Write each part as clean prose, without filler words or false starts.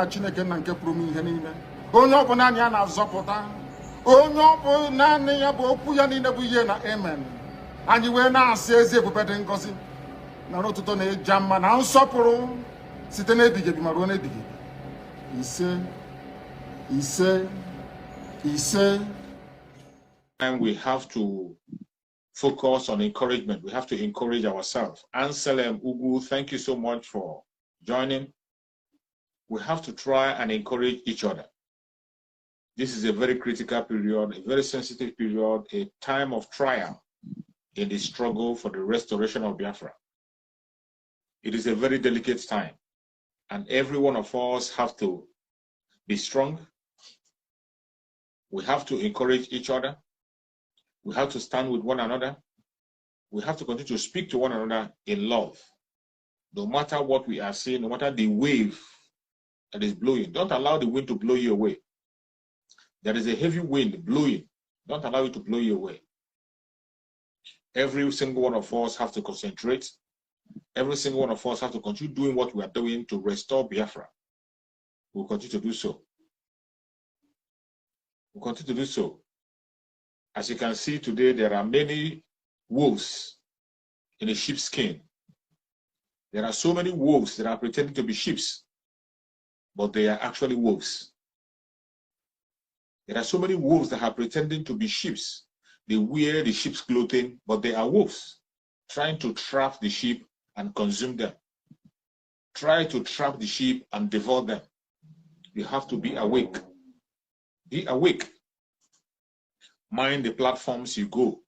Chineke na nke pụrụ m ihe niile. Onye ọ bụ naanị ya na-azọpụta. Onye ọ bụ naanị ya bụ okwu ya niile bụ ihe na amen. Anyị wee na-asị ezi ebube dị ngọzi na n'ụtụtụ na-eja mma na nsọpụrụ site n'ebighị ebi ma ruo n'ebighị ebi. Ise, ise, ise. And we have to focus on encouragement. We have to encourage ourselves. Anselm Ugu, thank you so much for joining. We have to try and encourage each other. This is a very critical period, a very sensitive period, a time of trial in the struggle for the restoration of Biafra. It is a very delicate time, and every one of us have to be strong. We have to encourage each other. We have to stand with one another. We have to continue to speak to one another in love. No matter what we are seeing, no matter the wave that is blowing, don't allow the wind to blow you away. There is a heavy wind blowing. Don't allow it to blow you away. Every single one of us have to concentrate. Every single one of us have to continue doing what we are doing to restore Biafra. We'll continue to do so. We'll continue to do so. As you can see today, there are many wolves in a sheep's skin. There are so many wolves that are pretending to be sheep, but they are actually wolves. There are so many wolves that are pretending to be sheep. They wear the sheep's clothing, but they are wolves, trying to trap the sheep and consume them. Try to trap the sheep and devour them. You have to be awake. Be awake. Mind the platforms you go,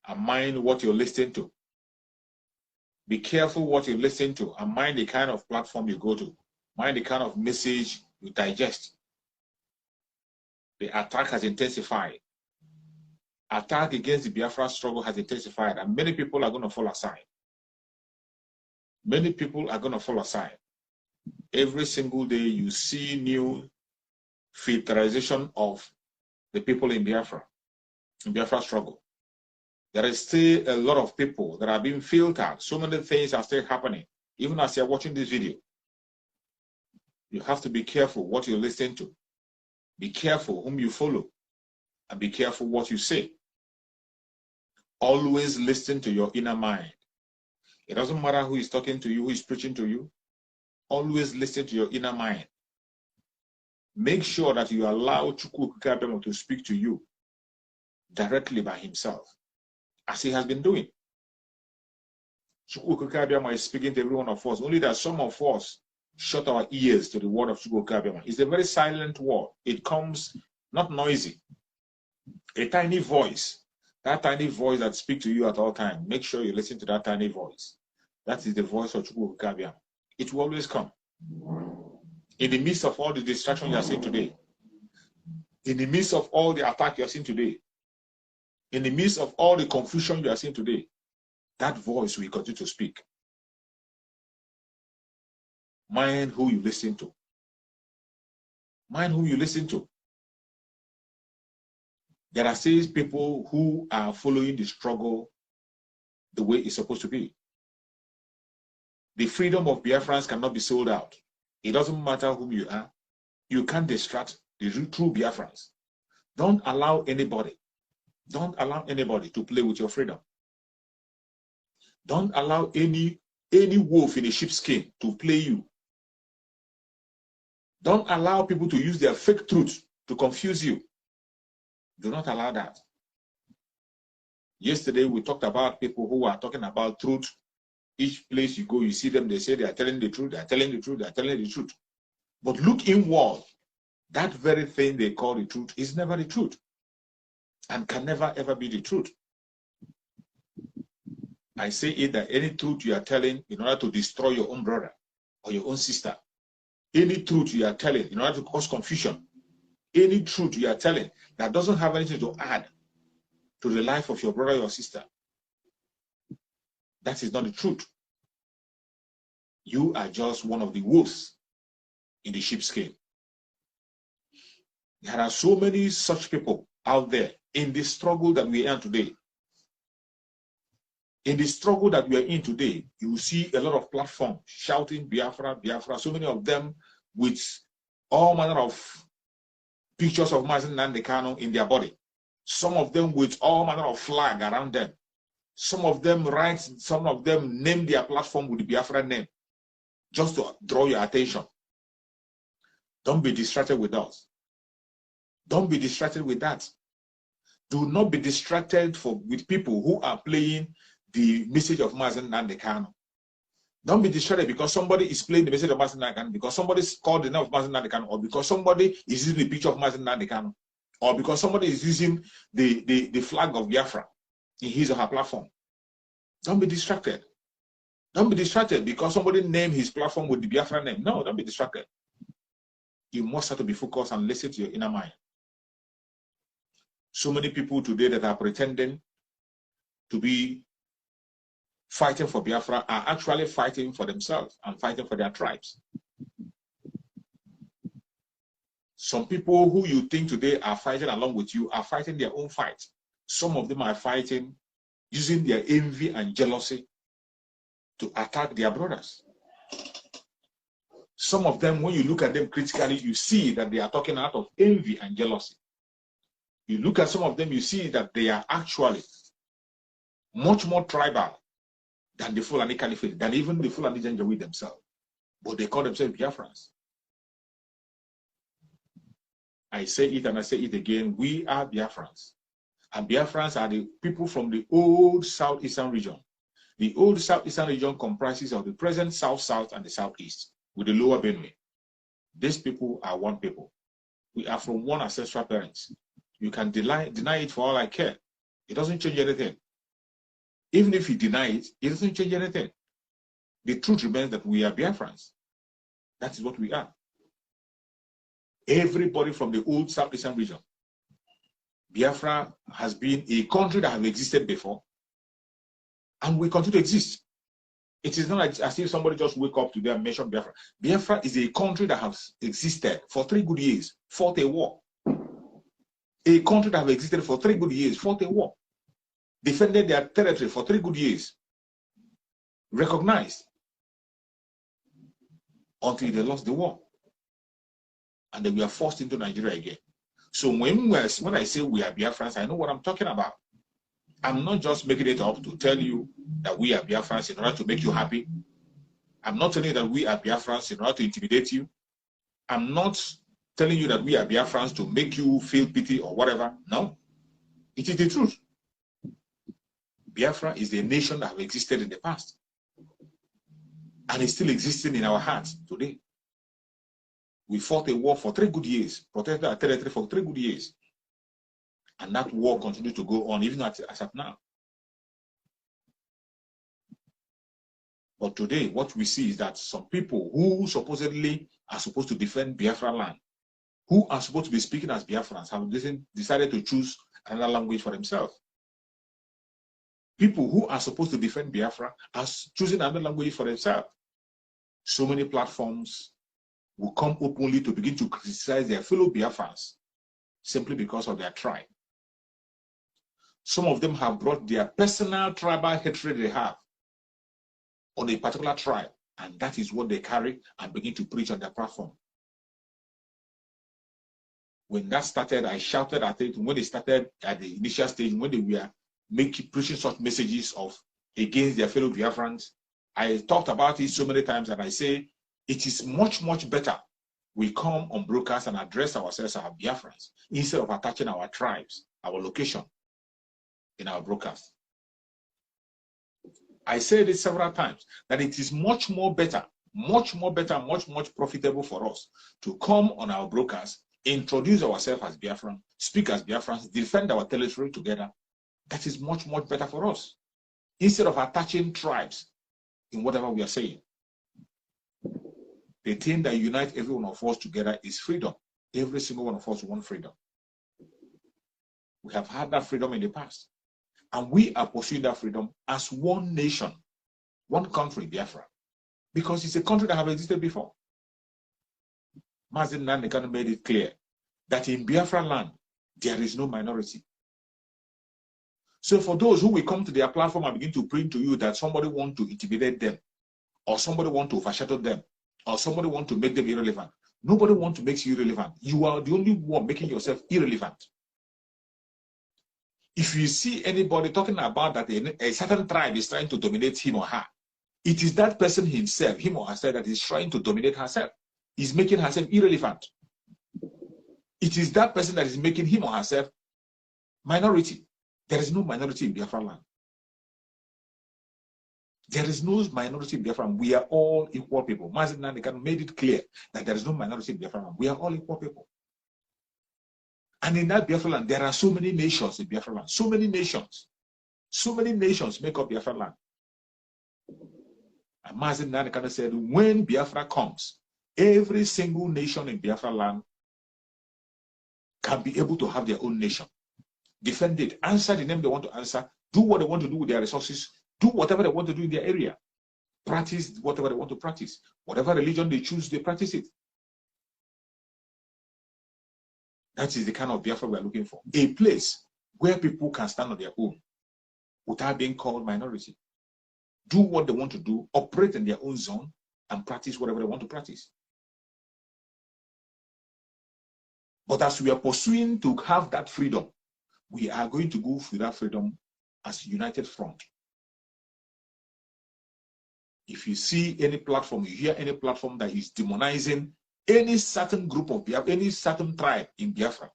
and mind what you're listening to. Be careful what you listen to, and mind the kind of platform you go to. Mind the kind of message you digest. The attack has intensified. Attack against the Biafra struggle has intensified, and many people are going to fall aside. Many people are going to fall aside. Every single day you see new filterization of the people in Biafra struggle. There is still a lot of people that are being filtered. So many things are still happening, even as you're watching this video. You have to be careful what you listen to. Be careful whom you follow, and be careful what you say. Always listen to your inner mind. It doesn't matter who is talking to you, who is preaching to you. Always listen to your inner mind. Make sure that you allow Chukwu Okike to speak to you directly by himself, as he has been doing. Chukwu Okike is speaking to every one of us. Only that some of us shut our ears to the word of Chukwu Okike. It's a very silent word. It comes not noisy. A tiny voice. That tiny voice that speaks to you at all times. Make sure you listen to that tiny voice. That is the voice of Chukwu Okike. It will always come. In the midst of all the distraction you are seeing today, in the midst of all the attack you are seeing today, in the midst of all the confusion you are seeing today, that voice will continue to speak. Mind who you listen to. Mind who you listen to. There are still people who are following the struggle the way it's supposed to be. The freedom of Biafrans cannot be sold out. It doesn't matter whom you are. You can't distract the true Biafrans. Don't allow anybody to play with your freedom. Don't allow any wolf in a sheepskin to play you. Don't allow people to use their fake truth to confuse you. Do not allow that. Yesterday, we talked about people who are talking about truth. Each place you go, you see them, they say they are telling the truth, they are telling the truth, they are telling the truth. But look inward. That very thing they call the truth is never the truth and can never ever be the truth. I say it that any truth you are telling in order to destroy your own brother or your own sister, any truth you are telling in order to cause confusion, any truth you are telling that doesn't have anything to add to the life of your brother or sister, that is not the truth. You are just one of the wolves in the sheepskin. There are so many such people out there in the struggle that we are in today. In the struggle that we are in today, you will see a lot of platforms shouting Biafra, Biafra, so many of them with all manner of pictures of Mazi Nnamdi Kanu in their body. Some of them with all manner of flag around them. Some of them name their platform with the Biafra name, just to draw your attention. Don't be distracted with us. Don't be distracted with that. Do not be distracted with people who are playing the message of Mazi Nnamdi Kanu. Don't be distracted because somebody is playing the message of Mazi Nnamdi Kanu, because somebody called the name of Mazi Nnamdi Kanu, or because somebody is using the picture of Mazi Nnamdi Kanu, or because somebody is using the flag of Biafra in his or her platform. Don't be distracted. Don't be distracted because somebody named his platform with the Biafra name. No, don't be distracted. You must have to be focused and listen to your inner mind. So many people today that are pretending to be fighting for Biafra are actually fighting for themselves and fighting for their tribes. Some people who you think today are fighting along with you are fighting their own fight. Some of them are fighting using their envy and jealousy to attack their brothers. Some of them, when you look at them critically, you see that they are talking out of envy and jealousy. You look at some of them, you see that they are actually much more tribal than the Fulani Caliphate, than even the Fulani Janjaweed themselves. But they call themselves Biafrans. I say it and I say it again, we are Biafrans. And Biafrans are the people from the old southeastern region. The old southeastern region comprises of the present south-south and the southeast, with the lower Benue. These people are one people. We are from one ancestral parents. You can deny it for all I care. It doesn't change anything. Even if you deny it, it doesn't change anything. The truth remains that we are Biafrans. That is what we are. Everybody from the old southeastern region. Biafra has been a country that has existed before, and we continue to exist. It is not as if somebody just wake up today and mention Biafra. Biafra is a country that has existed for 3 good years, fought a war. A country that has existed for 3 good years, fought a war, defended their territory for 3 good years, recognized until they lost the war. And then we are forced into Nigeria again. So when I say we are Biafrans, I know what I'm talking about. I'm not just making it up to tell you that we are Biafrans in order to make you happy. I'm not telling you that we are Biafrans in order to intimidate you. I'm not telling you that we are Biafrans to make you feel pity or whatever. No. It is the truth. Biafra is the nation that have existed in the past. And is still existing in our hearts today. We fought a war for 3 good years, protected our territory for 3 good years. And that war continues to go on, even as of now. But today, what we see is that some people who supposedly are supposed to defend Biafra land, who are supposed to be speaking as Biafrans, have decided to choose another language for themselves. People who are supposed to defend Biafra are choosing another language for themselves. So many platforms will come openly to begin to criticize their fellow Biafrans simply because of their tribe. Some of them have brought their personal tribal hatred they have on a particular tribe, and that is what they carry and begin to preach on their platform. When that started, I shouted at it when they started at the initial stage, when they were preaching such messages against their fellow Biafrans. I talked about it so many times, and I say it is much, much better we come on broadcast and address ourselves as Biafrans instead of attaching our tribes, our location in our broadcast. I said it several times that it is much better, much profitable for us to come on our broadcast, introduce ourselves as Biafran, speak as Biafrans, defend our territory together. That is much better for us instead of attaching tribes in whatever we are saying. The thing that unites every one of us together is freedom. Every single one of us wants freedom. We have had that freedom in the past. And we are pursuing that freedom as one nation, one country, Biafra. Because it's a country that has existed before. Mazi Nnamdi Kanu made it clear that in Biafra land, there is no minority. So for those who will come to their platform and begin to bring to you that somebody wants to intimidate them, or somebody wants to overshadow them, or somebody wants to make them irrelevant, Nobody wants to make you irrelevant. You are the only one making yourself irrelevant. If you see anybody talking about that a certain tribe is trying to dominate him or her, it is that person himself, him or herself, that is trying to dominate herself. Is making herself irrelevant. It is that person that is making him or herself minority. There is no minority in Biafra land. There is no minority in Biafra land. We are all equal people. Mazi Nnamdi Kanu made it clear that there is no minority in Biafra land. We are all equal people. And in that Biafra land, there are so many nations in Biafra land. So many nations. So many nations make up Biafra land. And Mazi Nnamdi Kanu said, when Biafra comes, every single nation in Biafra land can be able to have their own nation. Defend it, answer the name they want to answer, do what they want to do with their resources, do whatever they want to do in their area, practice whatever they want to practice. Whatever religion they choose, they practice it. That is the kind of Biafra we are looking for. A place where people can stand on their own without being called minority. Do what they want to do, operate in their own zone, and practice whatever they want to practice. But as we are pursuing to have that freedom, we are going to go for that freedom as a united front. If you see any platform, you hear any platform that is demonizing any certain group of Biafra, any certain tribe in Biafra,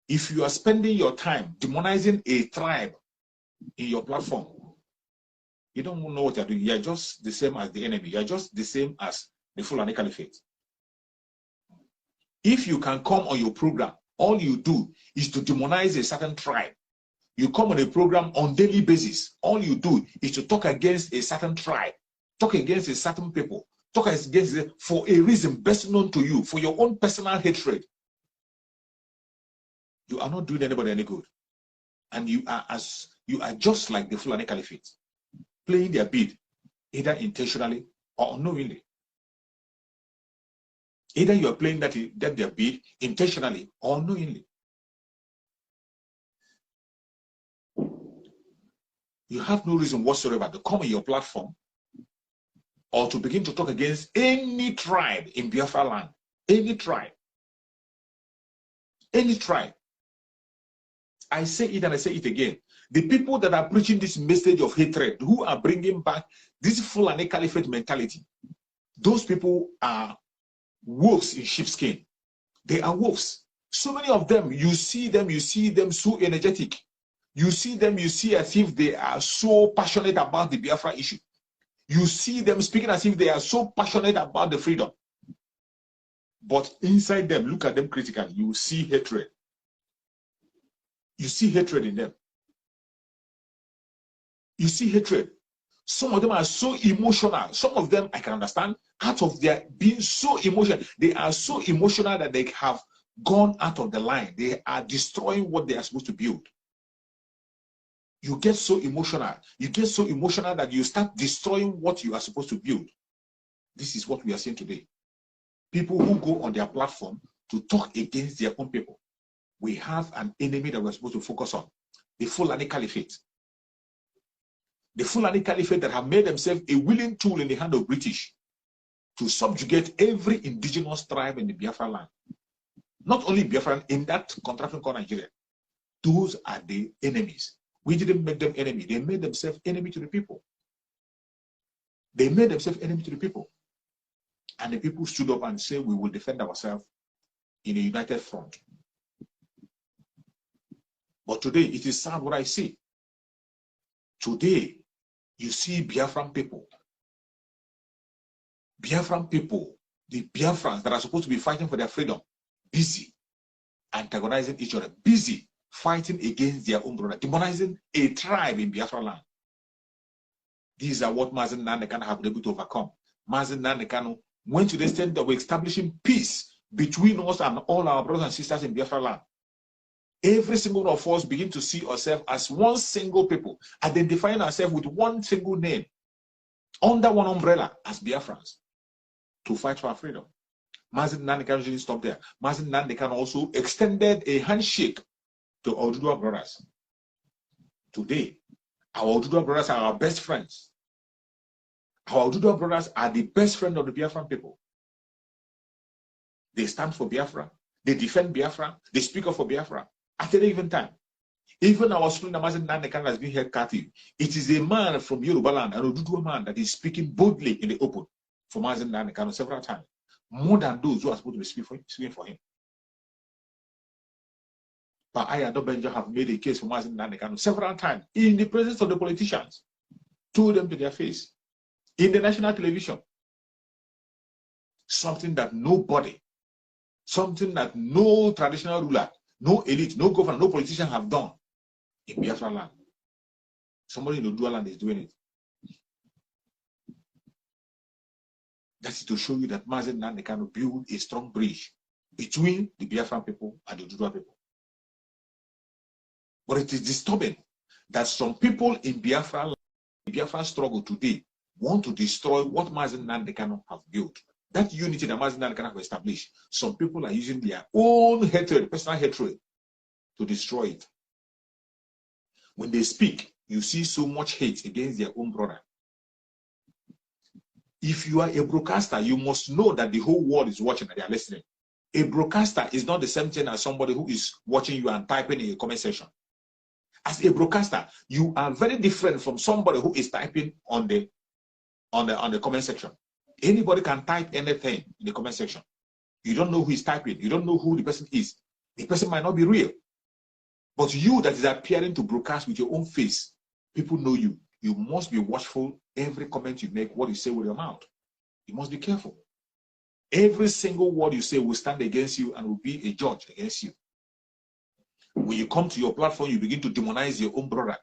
if you are spending your time demonizing a tribe in your platform, you don't know what you're doing. You're just the same as the enemy. You're just the same as the Fulani Caliphate. If you can come on your program, all you do is to demonize a certain tribe. You come on a program on daily basis. All you do is to talk against a certain tribe, talk against a certain people, talk against it for a reason best known to you, for your own personal hatred. You are not doing anybody any good. And you are just like the Fulani Caliphate, playing their bid, either intentionally or unknowingly. Either you are playing that their bid intentionally or unknowingly. You have no reason whatsoever to come on your platform or to begin to talk against any tribe in Biafra land. Any tribe. Any tribe. I say it and I say it again. The people that are preaching this message of hatred, who are bringing back this Fulani Caliphate mentality, those people are wolves in sheepskin. They are wolves. So many of them, you see them so energetic. You see them, you see as if they are so passionate about the Biafra issue. You see them speaking as if they are so passionate about the freedom. But inside them, look at them critically, you see hatred. You see hatred in them. You see hatred. Some of them are so emotional. Some of them, I can understand, out of their being so emotional. They are so emotional that they have gone out of the line. They are destroying what they are supposed to build. You get so emotional. You get so emotional that you start destroying what you are supposed to build. This is what we are seeing today. People who go on their platform to talk against their own people. We have an enemy that we're supposed to focus on. The Fulani Caliphate. The Fulani Caliphate that have made themselves a willing tool in the hand of British to subjugate every indigenous tribe in the Biafra land. Not only Biafra, in that contraction called Nigeria. Those are the enemies. We didn't make them enemy. They made themselves enemy to the people. They made themselves enemy to the people. And the people stood up and said, we will defend ourselves in a united front. But today, it is sad what I see. Today, you see Biafran people. Biafran people, the Biafrans that are supposed to be fighting for their freedom, busy antagonizing each other, busy fighting against their own brother, demonizing a tribe in Biafra land. These are what Mazi Nnamdi Kanu have been able to overcome. Mazi Nnamdi Kanu went to the extent that we're establishing peace between us and all our brothers and sisters in Biafra land. Every single one of us begin to see ourselves as one single people, identifying ourselves with one single name, under one umbrella as Biafrans, to fight for our freedom. Mazi Nnamdi Kanu didn't stop there. Mazi Nnamdi Kanu also extended a handshake to our Oduduwa brothers. Today, our Oduduwa brothers are our best friends. Our Oduduwa brothers are the best friend of the Biafran people. They stand for Biafra. They defend Biafra. They speak up for Biafra at any given time. Even our Supreme Amazon Nanekan has been held captive. It is a man from Yoruba land, an Oduduwa man, that is speaking boldly in the open for Amazon Nanekan several times, more than those who are supposed to be speaking for him. But I and Benja have made a case for Amazon Nanekan several times in the presence of the politicians, told them to their face, in the national television. Something that nobody, something that no traditional ruler, no elite, no governor, no politician have done in Biafra land. Somebody in the Oduduwa land is doing it. That's to show you that Mazen Nanekan build a strong bridge between the Biafran people and the Oduduwa people. But it is disturbing that some people in Biafra land, the Biafran struggle today, want to destroy what Mazen Nanekan have built. That unity that Mazen Nanekan have established, some people are using their own hatred, personal hatred, to destroy it. When they speak, you see so much hate against their own brother. If you are a broadcaster, you must know that the whole world is watching and they are listening. A broadcaster is not the same thing as somebody who is watching you and typing in a comment section. As a broadcaster, you are very different from somebody who is typing on the comment section. Anybody can type anything in the comment section. You don't know who is typing. You don't know who the person is. The person might not be real. But you that is appearing to broadcast with your own face, people know you. You must be watchful every comment you make, what you say with your mouth. You must be careful. Every single word you say will stand against you and will be a judge against you. When you come to your platform, you begin to demonize your own brother.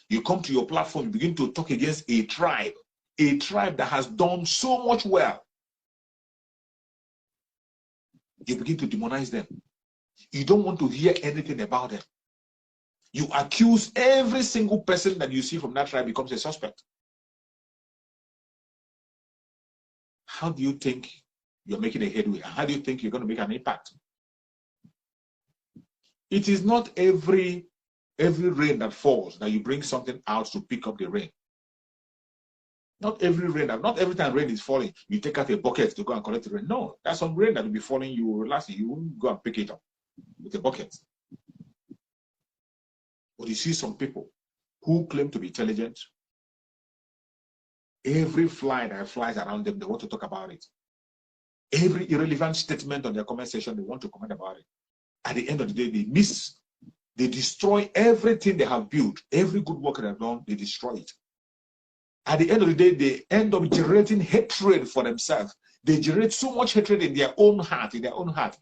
You come to your platform, you begin to talk against a tribe that has done so much well. You begin to demonize them. You don't want to hear anything about them. You accuse every single person that you see from that tribe becomes a suspect. How do you think you're making a headway? How do you think you're going to make an impact? It is not every rain that falls that you bring something out to pick up the rain. Not every rain, not every time rain is falling, you take out a bucket to go and collect the rain. No, there's some rain that will be falling, you will relax it, you won't go and pick it up with a bucket. But you see some people who claim to be intelligent. Every fly that flies around them, they want to talk about it. Every irrelevant statement on their comment section, they want to comment about it. At the end of the day, they destroy everything they have built. Every good work they have done, they destroy it. At the end of the day, they end up generating hatred for themselves. They generate so much hatred in their own heart,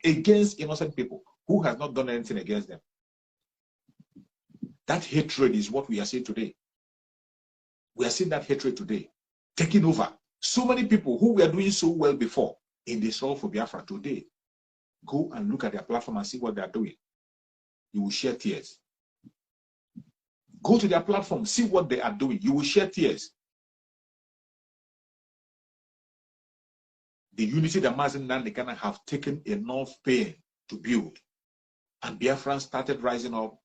against innocent people who has not done anything against them. That hatred is what we are seeing today. We are seeing that hatred today taking over. So many people who were doing so well before in the struggle for Biafra today, go and look at their platform and see what they are doing. You will shed tears. Go to their platform, see what they are doing. You will shed tears. The unity that Mazen Nanekan have taken enough pain to build. And Biafrans started rising up,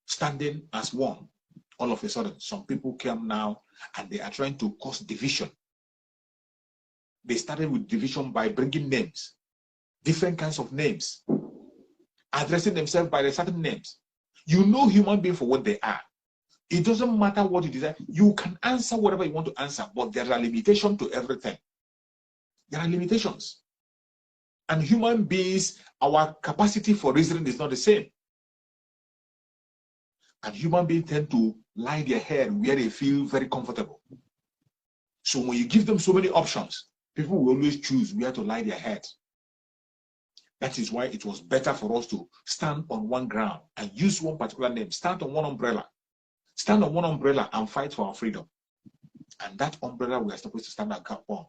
standing as one. All of a sudden, some people came now and they are trying to cause division. They started with division by bringing names, different kinds of names, addressing themselves by the certain names. You know human beings for what they are. It doesn't matter what you desire. You can answer whatever you want to answer, but there are limitations to everything. There are limitations. And human beings, our capacity for reasoning is not the same. And human beings tend to lie their head where they feel very comfortable. So when you give them so many options, people will always choose where to lie their head. That is why it was better for us to stand on one ground and use one particular name, stand on one umbrella. Stand on one umbrella and fight for our freedom. And that umbrella we are supposed to stand upon.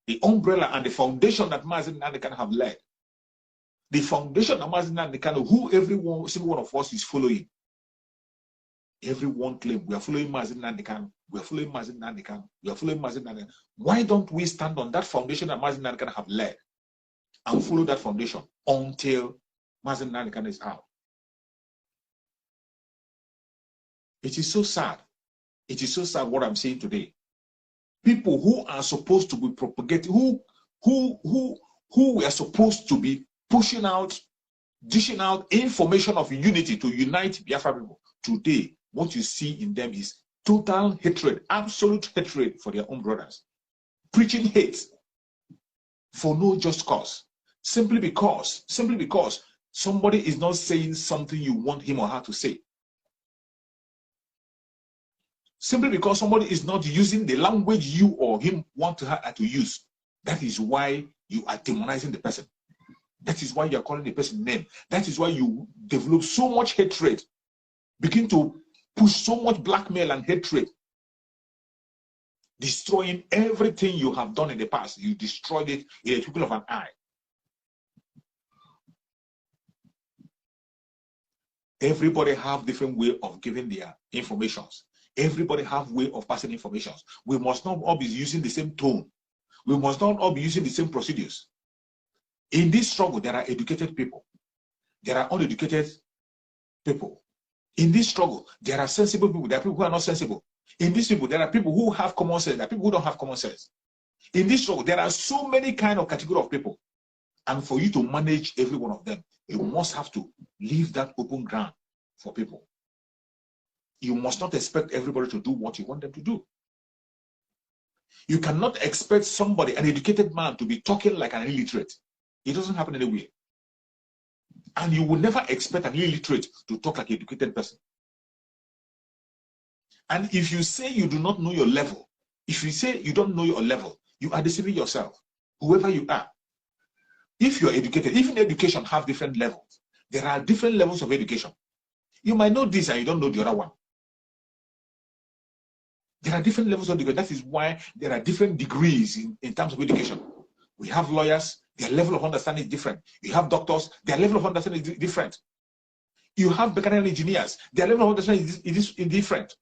The umbrella and the foundation that Mazen Nanekan have led. The foundation of Mazen Nanekan, who every single one of us is following. Everyone claim we are following Mazen Nanekan, we are following Mazen Nanekan, we are following Mazen Nanekan. Why don't we stand on that foundation that Mazen Nanekan have led and follow that foundation until Mazen Nanekan is out? It is so sad. It is so sad what I'm saying today. People who are supposed to be propagating, who who were supposed to be pushing out, dishing out information of unity to unite Biafra people. Today, what you see in them is total hatred, absolute hatred for their own brothers. Preaching hate for no just cause. Simply because somebody is not saying something you want him or her to say. Simply because somebody is not using the language you or him want her to use. That is why you are demonizing the person. That is why you are calling the person name. That is why you develop so much hatred. Begin to push so much blackmail and hatred. Destroying everything you have done in the past. You destroyed it in a twinkle of an eye. Everybody have different way of giving their informations. Everybody have way of passing informations. We must not all be using the same tone. We must not all be using the same procedures. In this struggle, there are educated people. There are uneducated people. In this struggle, there are sensible people. There are people who are not sensible. In these people, there are people who have common sense. There are people who don't have common sense. In this struggle, there are so many kind of category of people. And for you to manage every one of them, you must have to leave that open ground for people. You must not expect everybody to do what you want them to do. You cannot expect somebody, an educated man, to be talking like an illiterate. It doesn't happen anywhere. And you will never expect an illiterate to talk like an educated person. And if you say you do not know your level, if you say you don't know your level, you are deceiving yourself, whoever you are. If you're educated, even education have different levels. There are different levels of education. You might know this and you don't know the other one. There are different levels of education. That is why there are different degrees in terms of education. We have lawyers, their level of understanding is different. You have doctors, their level of understanding is different. You have mechanical engineers, their level of understanding is different.